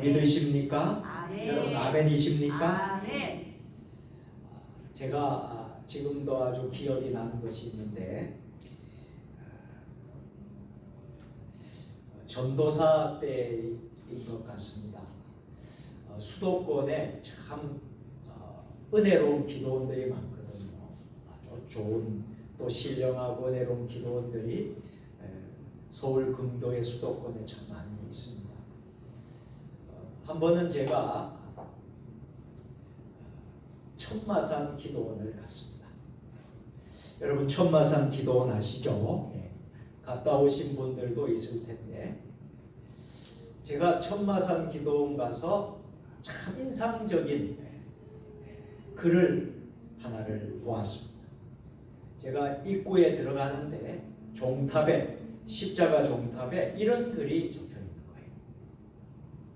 믿으십니까? 아멘. 여러분 아멘이십니까? 아멘. 제가 지금도 아주 기억이 나는 것이 있는데 전도사 때인 것 같습니다. 수도권에 참 은혜로운 기도원들이 많거든요. 아주 좋은 또 신령하고 은혜로운 기도원들이 서울 금도의 수도권에 참 많이 있습니다. 한 번은 제가 천마산 기도원을 갔습니다. 여러분 천마산 기도원 아시죠? 갔다 오신 분들도 있을 텐데 제가 천마산 기도원 가서 참 인상적인 글을 하나를 보았습니다. 제가 입구에 들어가는데 종탑에 십자가 종탑에 이런 글이 적혀 있는 거예요.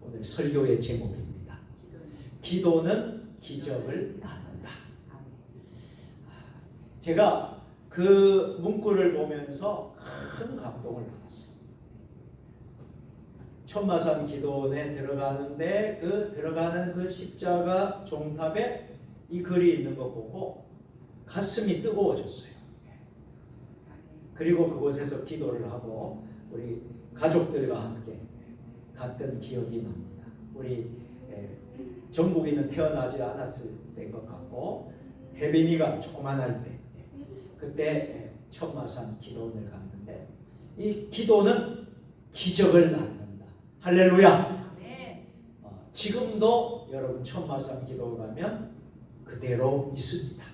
오늘 설교의 제목입니다. 기도는 기적을 낳는다. 제가 그 문구를 보면서 큰 감동을 받았어요. 천마산 기도원에 들어가는데 들어가는 그 십자가 종탑에 이 글이 있는 거 보고 가슴이 뜨거워졌어요. 그리고 그곳에서 기도를 하고 우리 가족들과 함께 갔던 기억이 납니다. 우리 정국이는 태어나지 않았을 때인 것 같고 혜빈이가 조그만할 때 그때 천마산 기도원을 갔는데 이 기도는 기적을 낳는다. 할렐루야. 지금도 여러분 천마산 기도 가면 그대로 있습니다.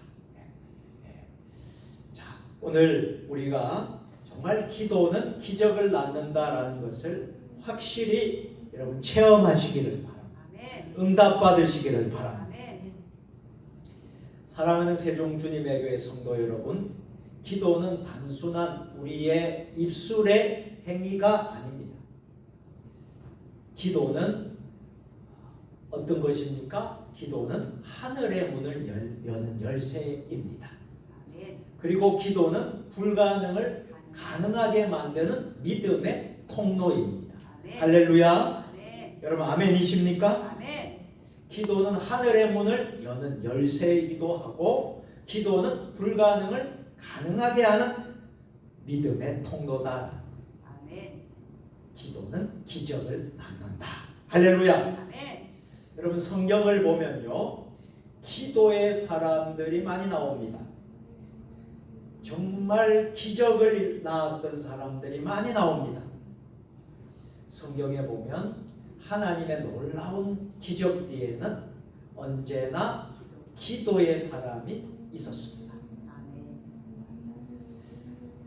자, 오늘 우리가 정말 기도는 기적을 낳는다라는 것을 확실히 여러분 체험하시기를 바랍니다. 응답받으시기를 바랍니다. 사랑하는 세종주님의 교회 성도 여러분, 기도는 단순한 우리의 입술의 행위가 아닙니다. 기도는 어떤 것입니까? 기도는 하늘의 문을 여는 열쇠입니다. 그리고 기도는 불가능을 가능하게 만드는 믿음의 통로입니다. 할렐루야. 여러분 아멘이십니까? 아멘. 기도는 하늘의 문을 여는 열쇠이기도 하고 기도는 불가능을 가능하게 하는 믿음의 통로다. 아멘. 기도는 기적을 낳는다. 할렐루야. 아멘. 여러분 성경을 보면요, 기도의 사람들이 많이 나옵니다. 정말 기적을 낳았던 사람들이 많이 나옵니다. 성경에 보면 하나님의 놀라운 기적 뒤에는 언제나 기도의 사람이 있었습니다.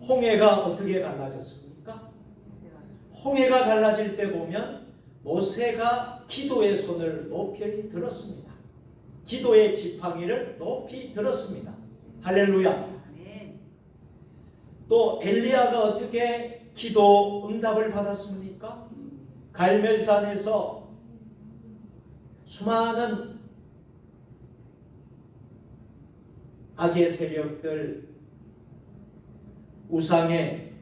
홍해가 어떻게 갈라졌습니까? 홍해가 갈라질 때 보면 모세가 기도의 손을 높이 들었습니다. 기도의 지팡이를 높이 들었습니다. 할렐루야. 또 엘리야가 어떻게 기도 응답을 받았습니까? 갈멜산에서 수많은 악의 세력들, 우상의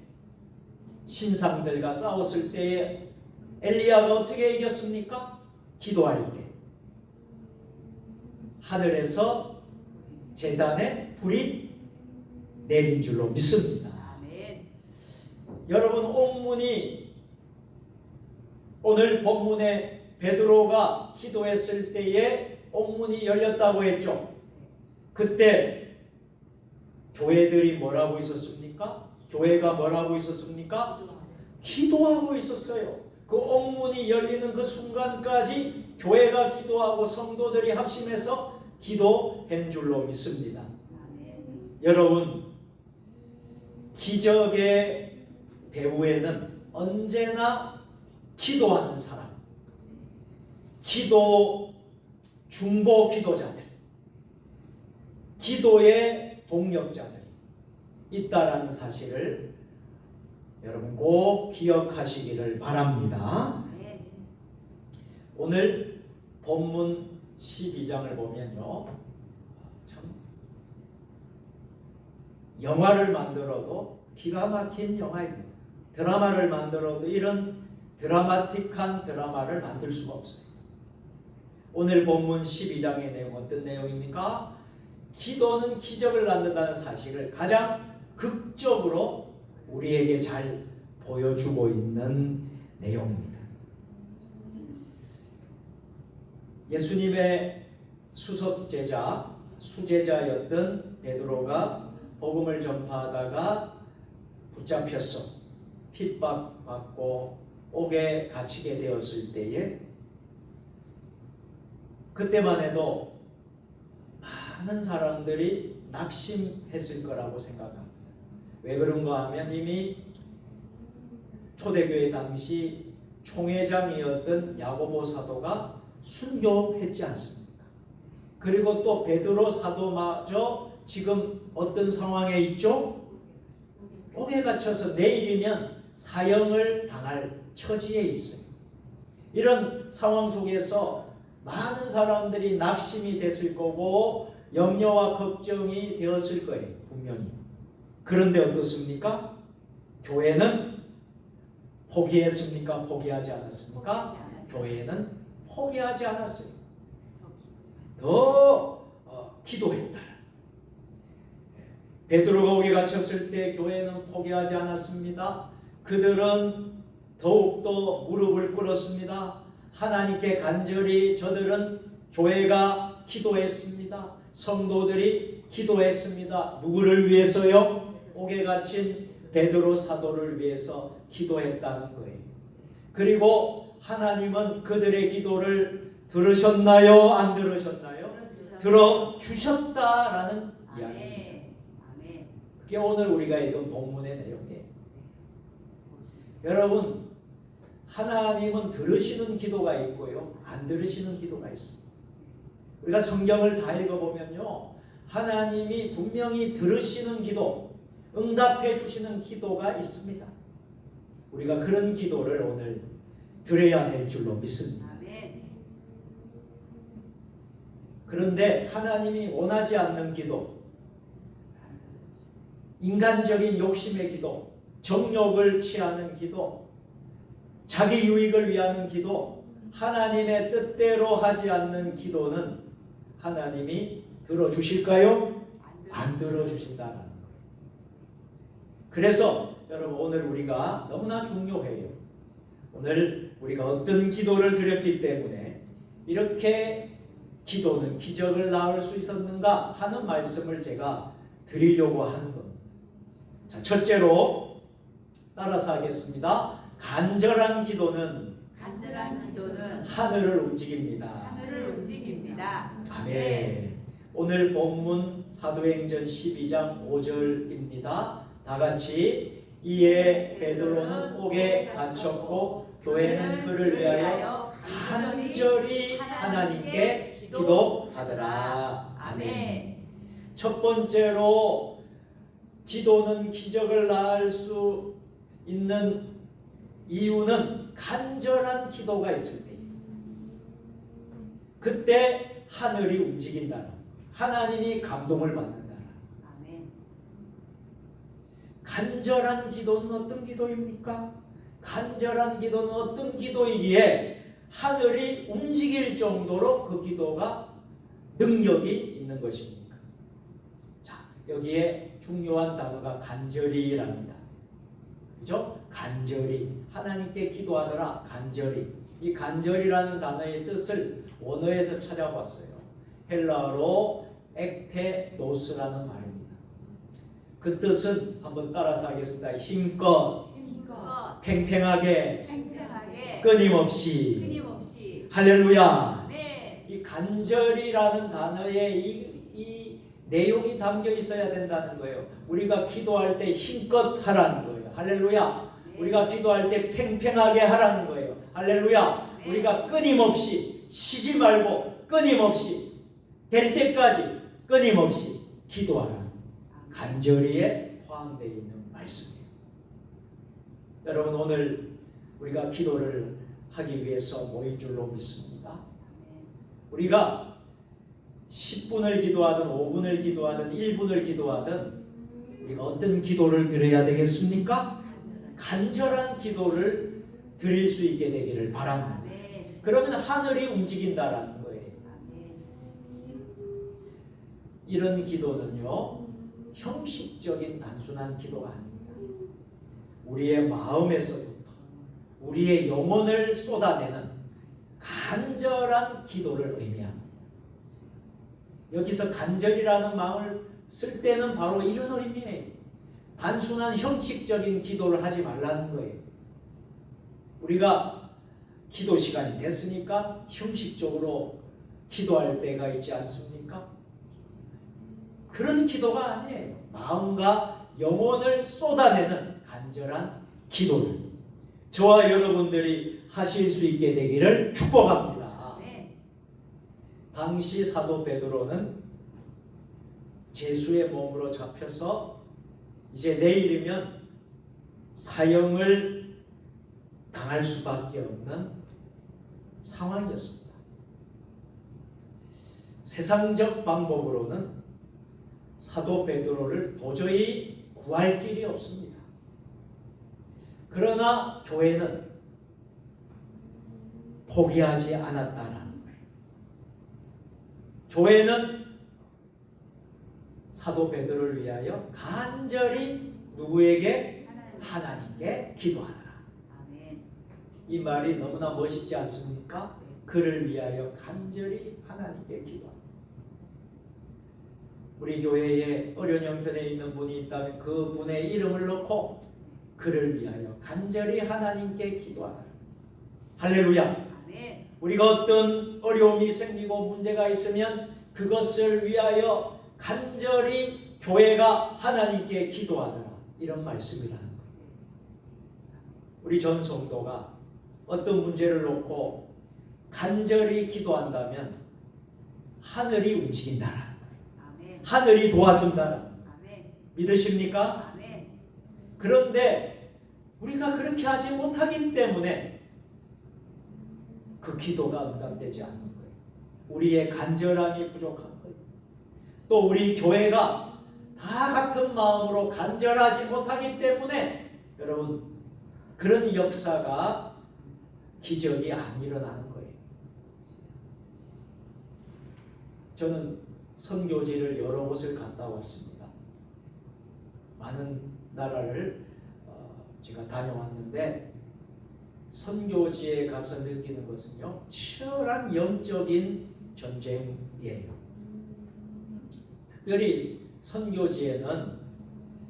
신상들과 싸웠을 때에 엘리야가 어떻게 이겼습니까? 기도할 때 하늘에서 제단에 불이 내린 줄로 믿습니다. 아멘. 여러분 오늘 본문에 베드로가 기도했을 때에 옥문이 열렸다고 했죠. 그때 교회들이 뭐라고 있었습니까? 교회가 뭐라고 있었습니까? 기도하고 있었어요. 그 옥문이 열리는 그 순간까지 교회가 기도하고 성도들이 합심해서 기도한 줄로 믿습니다. 여러분, 기적의 배후에는 언제나 기도하는 사람, 중보 기도자들, 기도의 동력자들이 있다라는 사실을 여러분 꼭 기억하시기를 바랍니다. 오늘 본문 12장을 보면요, 참 영화를 만들어도 기가 막힌 영화입니다. 드라마를 만들어도 이런 드라마틱한 드라마를 만들 수가 없어요. 오늘 본문 12장의 내용 어떤 내용입니까? 기도는 기적을 낳는다는 사실을 가장 극적으로 우리에게 잘 보여주고 있는 내용입니다. 예수님의 수석제자, 수제자였던 베드로가 복음을 전파하다가 붙잡혀서 핍박받고 옥에 갇히게 되었을 때에 그때만 해도 많은 사람들이 낙심했을 거라고 생각합니다. 왜 그런가 하면 이미 초대교회 당시 총회장이었던 야고보 사도가 순교했지 않습니까? 그리고 또 베드로 사도마저 지금 어떤 상황에 있죠? 옥에 갇혀서 내일이면 사형을 당할 처지에 있어요. 이런 상황 속에서 많은 사람들이 낙심이 됐을 거고 염려와 걱정이 되었을 거예요. 분명히. 그런데 어떻습니까? 교회는 포기했습니까? 포기하지 않았습니까? 교회는 포기하지 않았어요. 더 기도했다. 베드로가 옥에 갇혔을 때 교회는 포기하지 않았습니다. 그들은 더욱더 무릎을 꿇었습니다. 하나님께 간절히 저들은 교회가 기도했습니다. 성도들이 기도했습니다. 누구를 위해서요? 옥에 갇힌 베드로 사도를 위해서 기도했다는 거예요. 그리고 하나님은 그들의 기도를 들으셨나요? 안 들으셨나요? 들어주셨다라는 이야기입니다. 그게 오늘 우리가 읽은 본문의 내용이에요. 여러분, 하나님은 들으시는 기도가 있고요, 안 들으시는 기도가 있습니다. 우리가 성경을 다 읽어보면요, 하나님이 분명히 들으시는 기도, 응답해 주시는 기도가 있습니다. 우리가 그런 기도를 오늘 드려야 될 줄로 믿습니다. 그런데 하나님이 원하지 않는 기도, 인간적인 욕심의 기도, 정욕을 취하는 기도, 자기 유익을 위하는 기도, 하나님의 뜻대로 하지 않는 기도는 하나님이 들어주실까요? 안 들어주신다는 거예요. 그래서 여러분, 오늘 우리가 너무나 중요해요. 오늘 우리가 어떤 기도를 드렸기 때문에 이렇게 기도는 기적을 낳을 수 있었는가 하는 말씀을 제가 드리려고 하는 겁니다. 자, 첫째로 따라서 하겠습니다. 간절한 기도는 하늘을 움직입니다. 아멘. 오늘 본문 사도행전 12장 5절입니다. 다 같이, 이에 베드로는 옥에 갇혔고 교회는 그를 위하여 간절히 하나님께 기도하더라. 아멘. 첫 번째로 기도는 기적을 낳을 수 있는 이유는 간절한 기도가 있을 때, 그때 하늘이 움직인다는, 하나님이 감동을 받는다는. 간절한 기도는 어떤 기도입니까? 간절한 기도는 어떤 기도이기에 하늘이 움직일 정도로 그 기도가 능력이 있는 것입니까? 자, 여기에 중요한 단어가 간절히랍니다. 그죠? 간절히, 하나님께 기도하더라. 간절히. 이 간절이라는 단어의 뜻을 원어에서 찾아봤어요. 헬라어로 ektenos라는 말입니다. 그 뜻은 한번 따라서 하겠습니다. 힘껏, 팽팽하게, 끊임없이. 할렐루야. 네. 이 간절이라는 단어에 이 내용이 담겨 있어야 된다는 거예요. 우리가 기도할 때 힘껏 하라는 거예요. 할렐루야. 네. 우리가 기도할 때 팽팽하게 하라는 거예요. 할렐루야. 네. 우리가 끊임없이, 쉬지 말고 끊임없이, 될 때까지 끊임없이 기도하라는 간절히에 포함되어 있는 말씀이에요. 여러분, 오늘 우리가 기도를 하기 위해서 모인 줄로 믿습니다. 우리가 10분을 기도하든 5분을 기도하든 1분을 기도하든 우리가 어떤 기도를 드려야 되겠습니까? 간절한 기도를 드릴 수 있게 되기를 바랍니다. 그러면 하늘이 움직인다라는 거예요. 이런 기도는요, 형식적인 단순한 기도가 아닙니다. 우리의 마음에서부터 우리의 영혼을 쏟아내는 간절한 기도를 의미합니다. 여기서 간절이라는 마음을 쓸 때는 바로 이런 의미예요. 단순한 형식적인 기도를 하지 말라는 거예요. 우리가 기도 시간이 됐으니까 형식적으로 기도할 때가 있지 않습니까? 그런 기도가 아니에요. 마음과 영혼을 쏟아내는 간절한 기도를 저와 여러분들이 하실 수 있게 되기를 축복합니다. 당시 사도 베드로는 제수의 몸으로 잡혀서 이제 내일이면 사형을 당할 수밖에 없는 상황이었습니다. 세상적 방법으로는 사도 베드로를 도저히 구할 길이 없습니다. 그러나 교회는 포기하지 않았다라는 거예요. 교회는 사도 베드로를 위하여 간절히 누구에게? 하나님께 기도하더라. 이 말이 너무나 멋있지 않습니까? 그를 위하여 간절히 하나님께 기도하라. 우리 교회에 어려운 형편에 있는 분이 있다면 그 분의 이름을 넣고 그를 위하여 간절히 하나님께 기도하라. 할렐루야. 우리가 어떤 어려움이 생기고 문제가 있으면 그것을 위하여 간절히 교회가 하나님께 기도하더라. 이런 말씀이라는 거예요. 우리 전 성도가 어떤 문제를 놓고 간절히 기도한다면 하늘이 움직인다라는 거예요. 하늘이 도와준다라는 거예요. 믿으십니까? 그런데 우리가 그렇게 하지 못하기 때문에 그 기도가 응답되지 않는 거예요. 우리의 간절함이 부족한 거예요. 또 우리 교회가 다 같은 마음으로 간절하지 못하기 때문에 여러분 그런 역사가 기적이 안 일어나는 거예요. 저는 선교지를 여러 곳을 갔다 왔습니다. 많은 나라를 제가 다녀왔는데 선교지에 가서 느끼는 것은요, 치열한 영적인 전쟁이에요. 특별히 선교지에는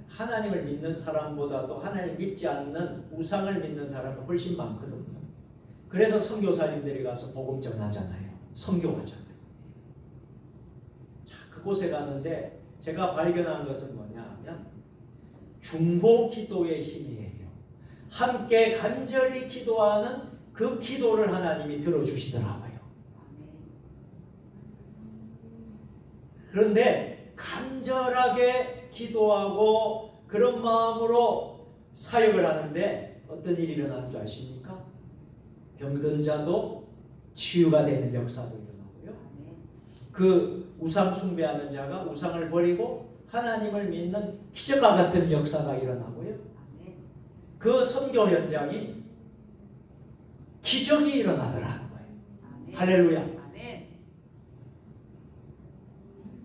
하나님을 믿는 사람보다도 하나님 믿지 않는 우상을 믿는 사람이 훨씬 많거든요. 그래서 선교사님들이 가서 복음 전하잖아요. 선교하잖아요. 자, 그곳에 가는데 제가 발견한 것은 뭐냐 하면 중보 기도의 힘이에요. 함께 간절히 기도하는 그 기도를 하나님이 들어주시더라고요. 그런데 간절하게 기도하고 그런 마음으로 사역을 하는데 어떤 일이 일어나는 줄 아십니까? 병든 자도 치유가 되는 역사도 일어나고요. 그 우상 숭배하는 자가 우상을 버리고 하나님을 믿는 기적과 같은 역사가 일어나고요. 그 선교 현장이 기적이 일어나더라는 거예요. 할렐루야.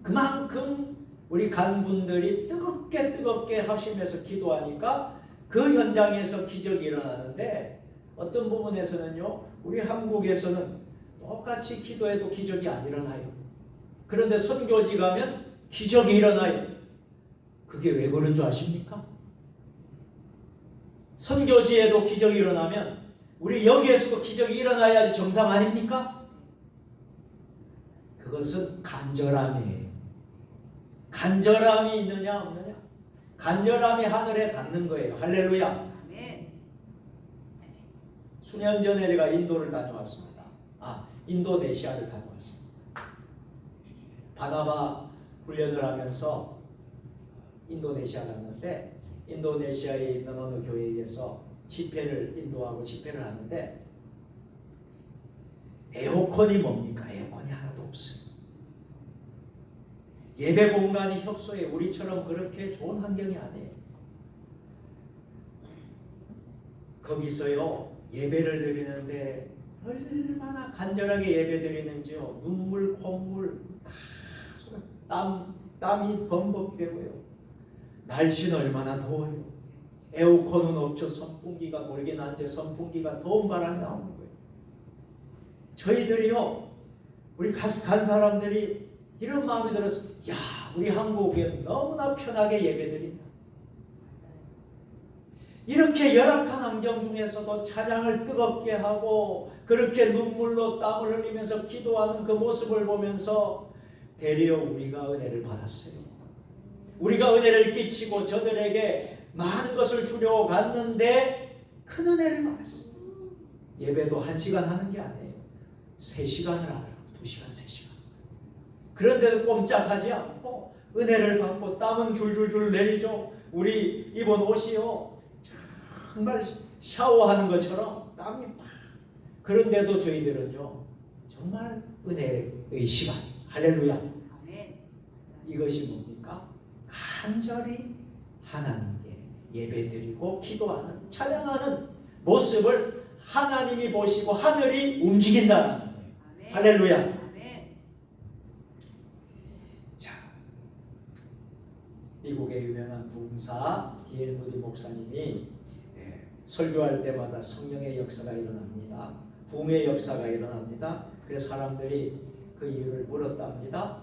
그만큼 우리 간분들이 뜨겁게 하시면서 기도하니까 그 현장에서 기적이 일어나는데 어떤 부분에서는요, 우리 한국에서는 똑같이 기도해도 기적이 안 일어나요. 그런데 선교지 가면 기적이 일어나요. 그게 왜 그런 줄 아십니까? 선교지에도 기적이 일어나면 우리 여기에서도 기적이 일어나야지 정상 아닙니까? 그것은 간절함이에요. 간절함이 있느냐 없느냐? 간절함이 하늘에 닿는 거예요. 할렐루야. 수년 전에 제가 인도를 다녀왔습니다. 인도네시아를 다녀왔습니다. 바나바 훈련을 하면서 인도네시아 갔는데 인도네시아에 있는 어느 교회에서 집회를 인도하고 집회를 하는데 에어컨이 뭡니까? 에어컨이 하나도 없어요. 예배 공간이 협소해. 우리처럼 그렇게 좋은 환경이 아니에요. 거기서요 예배를 드리는데 얼마나 간절하게 예배 드리는지요. 눈물, 콧물 다 쏟아. 땀이 범벅되고요. 날씨는 얼마나 더워요. 에어컨은 없죠. 선풍기가 돌긴 한데 선풍기가 더운 바람이 나오는 거예요. 저희들이요, 우리 간 사람들이 이런 마음이 들어서, 야, 우리 한국에 너무나 편하게 예배드린다. 이렇게 열악한 환경 중에서도 찬양을 뜨겁게 하고 그렇게 눈물로 땀을 흘리면서 기도하는 그 모습을 보면서 되려 우리가 은혜를 받았어요. 우리가 은혜를 끼치고 저들에게 많은 것을 주려고 갔는데 큰 은혜를 받았어요. 예배도 1시간 하는 게 아니에요. 3시간을 하더라고요. 2시간, 3시간. 그런데도 꼼짝하지 않고 은혜를 받고 땀은 줄줄줄 내리죠. 우리 입은 옷이요, 정말 샤워하는 것처럼 땀이 막. 그런데도 저희들은요, 정말 은혜의 시간, 할렐루야. 아멘. 이것이 뭡니까? 간절히 하나님께 예배드리고 기도하는, 찬양하는 모습을 하나님이 보시고 하늘이 움직인다는 거예요. 아멘. 할렐루야. 아멘. 자, 미국의 유명한 부흥사 D.L. 무디 목사님이 설교할 때마다 성령의 역사가 일어납니다. 부흥의 역사가 일어납니다. 그래서 사람들이 그 이유를 물었답니다.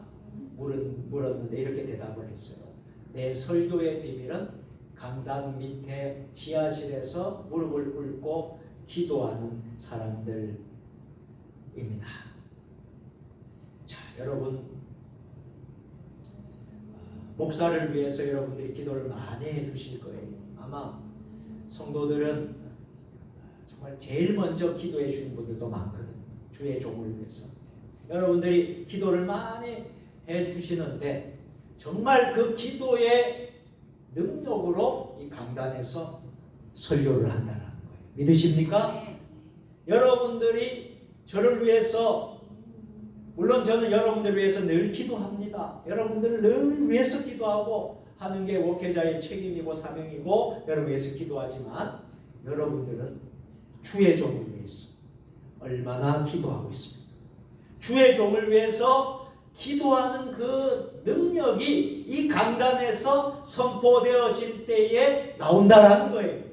물었는데 이렇게 대답을 했어요. 내 설교의 비밀은 강당 밑에 지하실에서 무릎을 꿇고 기도하는 사람들입니다. 자, 여러분, 목사를 위해서 여러분들이 기도를 많이 해주실 거예요. 아마 성도들은 정말 제일 먼저 기도해 주는 분들도 많거든요. 주의 종을 위해서. 여러분들이 기도를 많이 해 주시는데 정말 그 기도의 능력으로 이 강단에서 설교를 한다는 거예요. 믿으십니까? 네. 여러분들이 저를 위해서, 물론 저는 여러분들을 위해서 늘 기도합니다. 여러분들을 늘 위해서 기도하고 하는 게 목회자의 책임이고 사명이고 여러분 위해서 기도하지만 여러분들은 주의 종을 위해서 얼마나 기도하고 있습니까? 주의 종을 위해서 기도하는 그 능력이 이 강단에서 선포되어질 때에 나온다라는 거예요.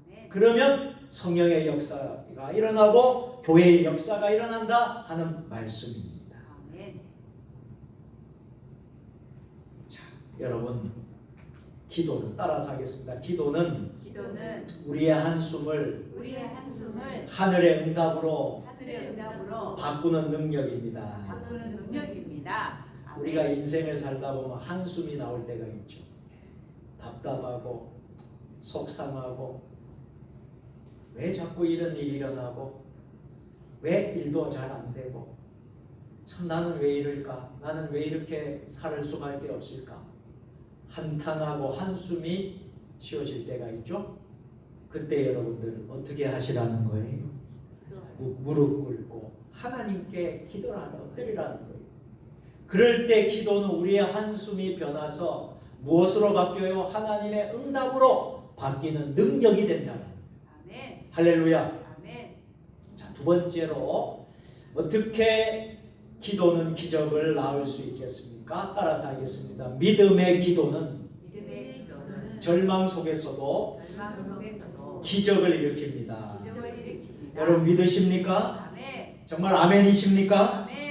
아멘. 그러면 성령의 역사가 일어나고 교회의 역사가 일어난다 하는 말씀입니다. 아멘. 자, 여러분, 기도는, 따라서 하겠습니다. 기도는 기도는 우리의 한숨을 우리의 한숨을 하늘의 응답으로 하늘의 응답으로 바꾸는 능력입니다. 바꾸는 능력입니다. 아멘. 우리가 인생을 살다 보면 한숨이 나올 때가 있죠. 답답하고 속상하고 왜 자꾸 이런 일이 일어나고 왜 일도 잘 안 되고 참 나는 왜 이럴까? 나는 왜 이렇게 살 수밖에 없을까? 한탄하고 한숨이 쉬어질 때가 있죠. 그때 여러분들 어떻게 하시라는 거예요? 무릎 꿇고 하나님께 기도를 하라, 엎드리라는 거예요. 그럴 때 기도는 우리의 한숨이 변해서 무엇으로 바뀌어요? 하나님의 응답으로 바뀌는 능력이 된다는 거예요. 아멘. 할렐루야. 아멘. 자, 두 번째로 어떻게 기도는 기적을 낳을 수 있겠습니까? 따라서 하겠습니다. 믿음의 기도는 믿음의 기도는 절망 속에서도 절망 속에서도 기적을 일으킵니다. 기적을 일으킵니다. 여러분 믿으십니까? 아멘. 정말 아멘이십니까? 아멘.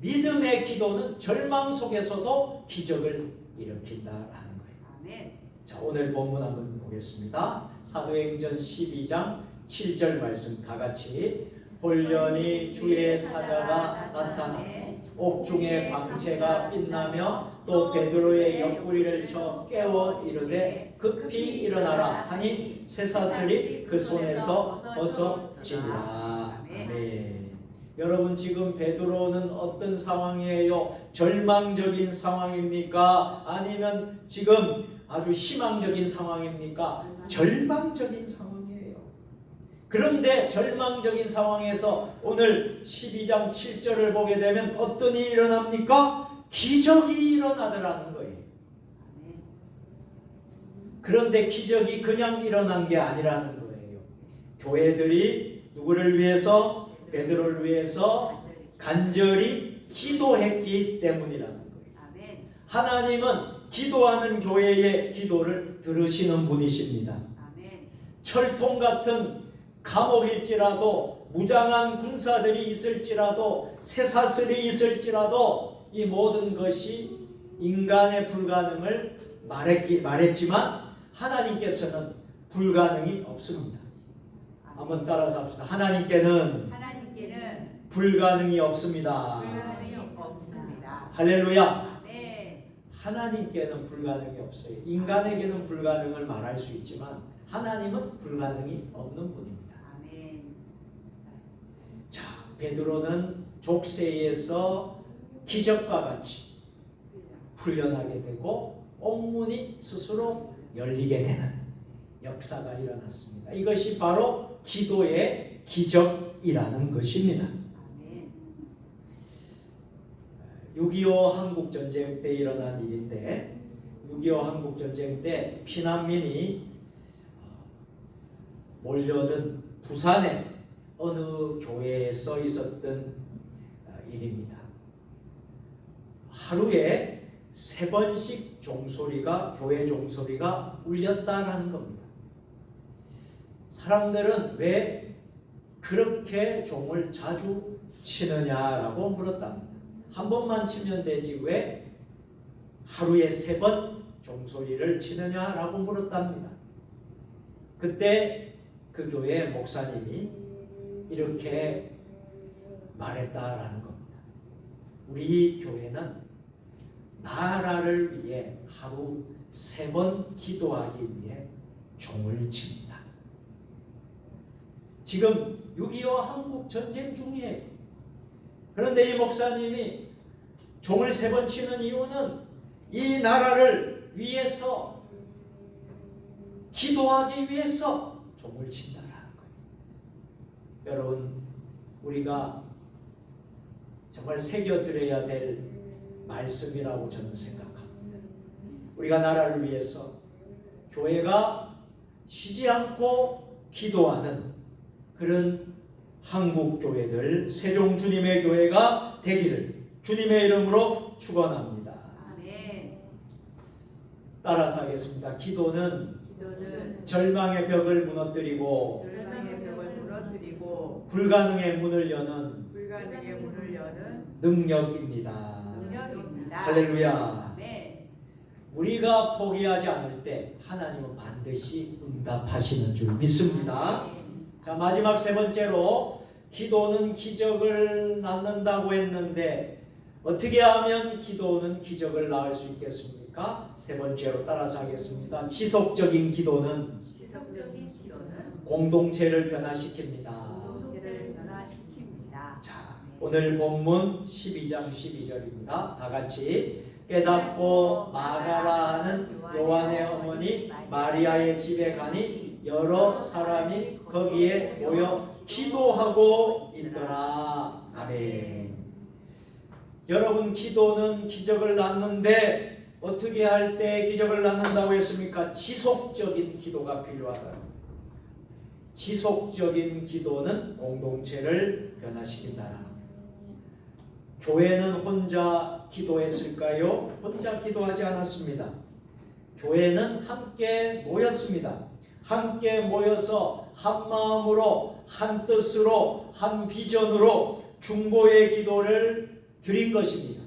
믿음의 기도는 절망 속에서도 기적을 일으킨다라는 거예요. 아멘. 자, 오늘 본문 한번 보겠습니다. 사도행전 12장 7절 말씀 다 같이. 홀련히 주의 사자가 나타나고 옥중에 광채가 빛나며 또 베드로의 옆구리를 쳐 깨워 이르되 급히 일어나라 하니 쇠사슬이 그 손에서 벗어지니라. 아멘. 여러분, 지금 베드로는 어떤 상황이에요? 절망적인 상황입니까? 아니면 지금 아주 희망적인 상황입니까? 절망적인 상황이에요. 그런데 절망적인 상황에서 오늘 12장 7절을 보게 되면 어떤 일이 일어납니까? 기적이 일어나더라는 거예요. 그런데 기적이 그냥 일어난 게 아니라는 거예요. 교회들이 누구를 위해서? 베드로를 위해서 간절히 기도했기 때문이라는 거예요. 하나님은 기도하는 교회의 기도를 들으시는 분이십니다. 아멘. 철통 같은 감옥일지라도 무장한 군사들이 있을지라도 쇠사슬이 있을지라도 이 모든 것이 인간의 불가능을 말했지만 하나님께서는 불가능이 없습니다. 한번 따라서 합시다. 하나님께는 불가능이 없습니다. 불가능이 없습니다. 할렐루야. 아멘. 하나님께는 불가능이 없어요. 인간에게는 불가능을 말할 수 있지만 하나님은 불가능이 없는 분입니다. 아멘. 자, 베드로는 족쇄에서 기적과 같이 풀려나게 되고 옥문이 스스로 열리게 되는 역사가 일어났습니다. 이것이 바로 기도의 기적이라는 것입니다. 아멘. 6.25 한국전쟁 때 일어난 일인데 6.25 한국전쟁 때 피난민이 몰려든 부산의 어느 교회에 써 있었던 일입니다. 하루에 3번씩 종소리가 교회 종소리가 울렸다라는 겁니다. 사람들은 왜 그렇게 종을 자주 치느냐라고 물었답니다. 한 번만 치면 되지 왜 하루에 3번 종소리를 치느냐라고 물었답니다. 그때 그 교회 목사님이 이렇게 말했다라는 겁니다. 우리 교회는 나라를 위해 하루 3번 기도하기 위해 종을 칩니다. 지금 6.25 한국 전쟁 중이에요. 그런데 이 목사님이 종을 3번 치는 이유는 이 나라를 위해서 기도하기 위해서 종을 친다라는 거예요. 여러분, 우리가 정말 새겨드려야 될 말씀이라고 저는 생각합니다. 우리가 나라를 위해서 교회가 쉬지 않고 기도하는 그런 한국 교회들, 세종 주님의 교회가 되기를 주님의 이름으로 축원합니다. 아멘. 따라서 하겠습니다. 기도는 기도는 절망의 벽을 무너뜨리고 절망의 벽을 무너뜨리고 불가능의 문을 여는 불가능의 문을 여는 능력입니다. 능력입니다. 할렐루야. 아멘. 우리가 포기하지 않을 때 하나님은 반드시 응답하시는 줄 믿습니다. 자, 마지막 3번째로 기도는 기적을 낳는다고 했는데 어떻게 하면 기도는 기적을 낳을 수 있겠습니까? 3번째로 따라서 하겠습니다. 지속적인 기도는 지속적인 기도는 공동체를 변화시킵니다. 공동체를 변화시킵니다. 자, 오늘 본문 12장 12절입니다. 다 같이 깨닫고 마가라는 요한의 어머니 마리아의 집에 가니 여러 사람이 거기에 모여 기도하고 있더라. 아멘. 여러분, 기도는 기적을 낳는데 어떻게 할 때 기적을 낳는다고 했습니까? 지속적인 기도가 필요하다. 지속적인 기도는 공동체를 변화시킨다. 교회는 혼자 기도했을까요? 혼자 기도하지 않았습니다. 교회는 함께 모였습니다. 함께 모여서 한 마음으로 한 뜻으로 한 비전으로 중보의 기도를 드린 것입니다.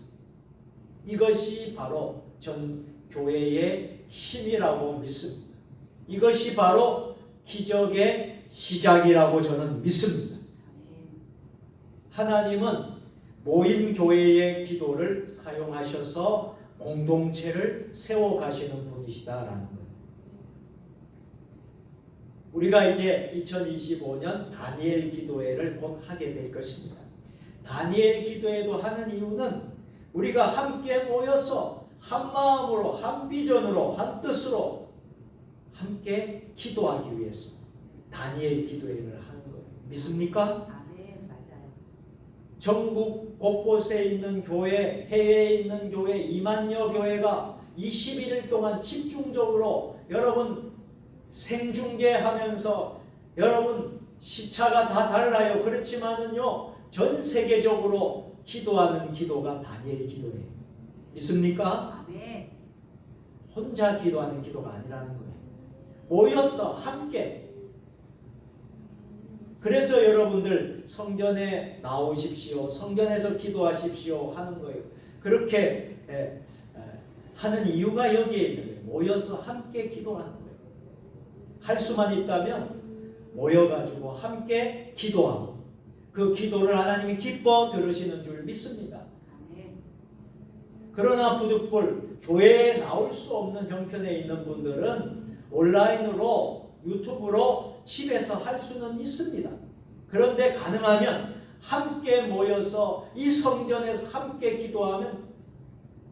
이것이 바로 전 교회의 힘이라고 믿습니다. 이것이 바로 기적의 시작이라고 저는 믿습니다. 하나님은 모인 교회의 기도를 사용하셔서 공동체를 세워가시는 분이시다라는 거예요. 우리가 이제 2025년 다니엘 기도회를 곧 하게 될 것입니다. 다니엘 기도회도 하는 이유는 우리가 함께 모여서 한 마음으로 한 비전으로 한 뜻으로 함께 기도하기 위해서 다니엘 기도회를 하는 거예요. 믿습니까? 아멘. 맞아요. 전국 곳곳에 있는 교회, 해외에 있는 교회 2만여 교회가 21일 동안 집중적으로 여러분 생중계하면서 여러분 시차가 다 달라요. 그렇지만은요 전 세계적으로 기도하는 기도가 다니엘 기도예요. 믿습니까? 아멘. 혼자 기도하는 기도가 아니라는 거예요. 모여서 함께. 그래서 여러분들 성전에 나오십시오. 성전에서 기도하십시오 하는 거예요. 그렇게 하는 이유가 여기에 있는 거예요. 모여서 함께 기도하는 거예요. 할 수만 있다면 모여가지고 함께 기도하고 그 기도를 하나님이 기뻐 들으시는 줄 믿습니다. 아멘. 그러나 부득불 교회에 나올 수 없는 형편에 있는 분들은 온라인으로 유튜브로 집에서 할 수는 있습니다. 그런데 가능하면 함께 모여서 이 성전에서 함께 기도하면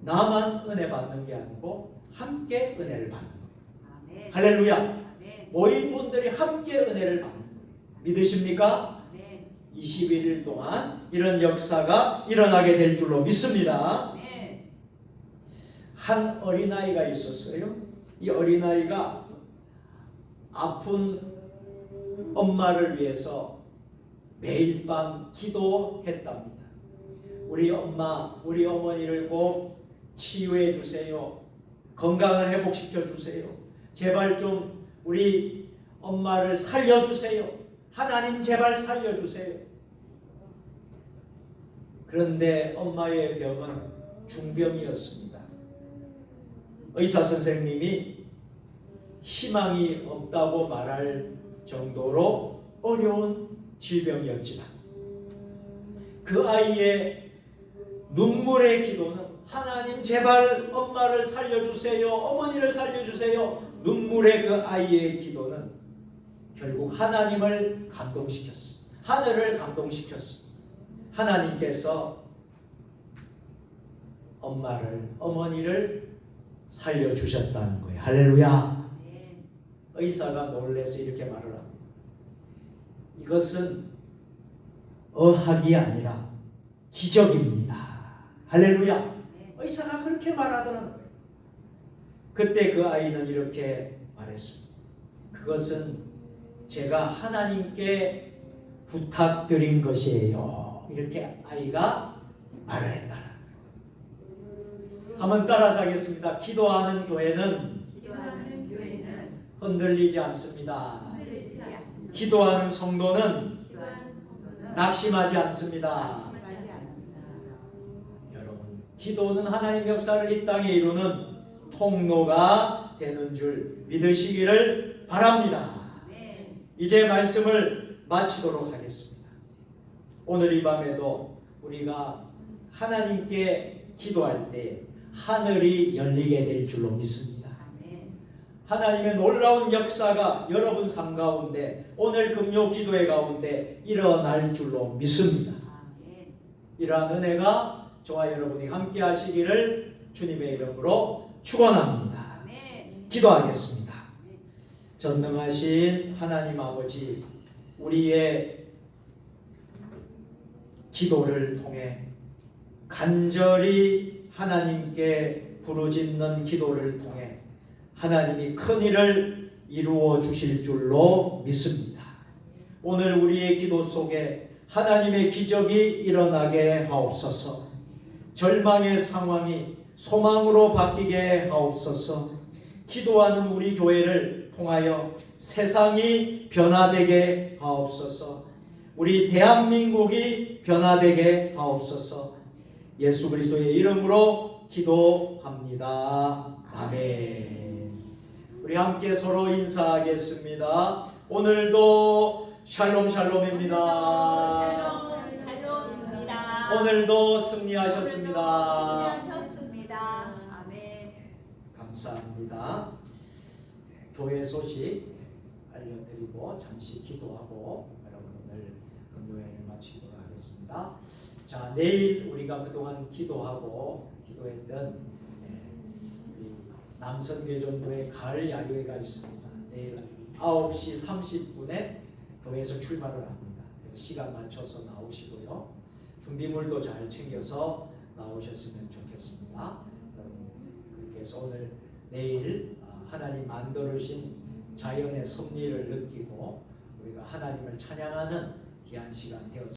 나만 은혜 받는 게 아니고 함께 은혜를 받는 거예요. 아멘. 할렐루야. 아멘. 모인 분들이 함께 은혜를 받는 거예요. 믿으십니까? 아멘. 21일 동안 이런 역사가 일어나게 될 줄로 믿습니다. 아멘. 한 어린아이가 있었어요. 이 어린아이가 아픈 엄마를 위해서 매일 밤 기도했답니다. 우리 엄마, 우리 어머니를 꼭 치유해 주세요. 건강을 회복시켜 주세요. 제발 좀 우리 엄마를 살려주세요. 하나님 제발 살려주세요. 그런데 엄마의 병은 중병이었습니다. 의사 선생님이 희망이 없다고 말할 정도로 어려운 질병이었지만 그 아이의 눈물의 기도는 하나님 제발 엄마를 살려주세요. 어머니를 살려주세요. 눈물의 그 아이의 기도는 결국 하나님을 감동시켰어. 하늘을 감동시켰어. 하나님께서 어머니를 살려주셨다는 거예요. 할렐루야. 아멘. 의사가 놀라서 이렇게 말을 합니다. 이것은 의학이 아니라 기적입니다. 할렐루야. 아멘. 의사가 그렇게 말하더라는 거예요. 그때 그 아이는 이렇게 말했습니다. 그것은 제가 하나님께 부탁드린 것이에요. 이렇게 아이가 말을 했다는 거예요. 한번 따라서 하겠습니다. 기도하는 교회는 기도하는 교회는 흔들리지 않습니다. 흔들리지 않습니다. 기도하는 성도는 기도하는 성도는 낙심하지 않습니다. 낙심하지 않습니다. 여러분, 기도는 하나님의 역사를 이 땅에 이루는 통로가 되는 줄 믿으시기를 바랍니다. 아멘. 이제 말씀을 마치도록 하겠습니다. 오늘 이 밤에도 우리가 하나님께 기도할 때 하늘이 열리게 될 줄로 믿습니다. 아멘. 하나님의 놀라운 역사가 여러분 삶 가운데 오늘 금요 기도회 가운데 일어날 줄로 믿습니다. 아멘. 이러한 은혜가 저와 여러분이 함께 하시기를 주님의 이름으로 축원합니다. 아멘. 기도하겠습니다. 전능하신 하나님 아버지, 우리의 기도를 통해 간절히 하나님께 부르짖는 기도를 통해 하나님이 큰 일을 이루어 주실 줄로 믿습니다. 오늘 우리의 기도 속에 하나님의 기적이 일어나게 하옵소서. 절망의 상황이 소망으로 바뀌게 하옵소서. 기도하는 우리 교회를 통하여 세상이 변화되게 하옵소서. 우리 대한민국이 변화되게 하옵소서. 예수 그리스도의 이름으로 기도합니다. 아멘. 우리 함께 서로 인사하겠습니다. 오늘도 샬롬 샬롬입니다. 샬롬입니다. 오늘도 승리하셨습니다. 승리하셨습니다. 아멘. 감사합니다. 교회 소식 알려드리고 잠시 기도하고 여러분 오늘 금요일을 마치도록 하겠습니다. 자, 내일 우리가 그동안 기도하고 기도했던 우리 남성교전도의 가을 야유회가 있습니다. 내일 9시 30분에 교회에서 출발을 합니다. 그래서 시간 맞춰서 나오시고요. 준비물도 잘 챙겨서 나오셨으면 좋겠습니다. 여러분 그렇게 해서 오늘 내일 하나님 만들어주신 자연의 섭리를 느끼고 우리가 하나님을 찬양하는 귀한 시간 되었습니다.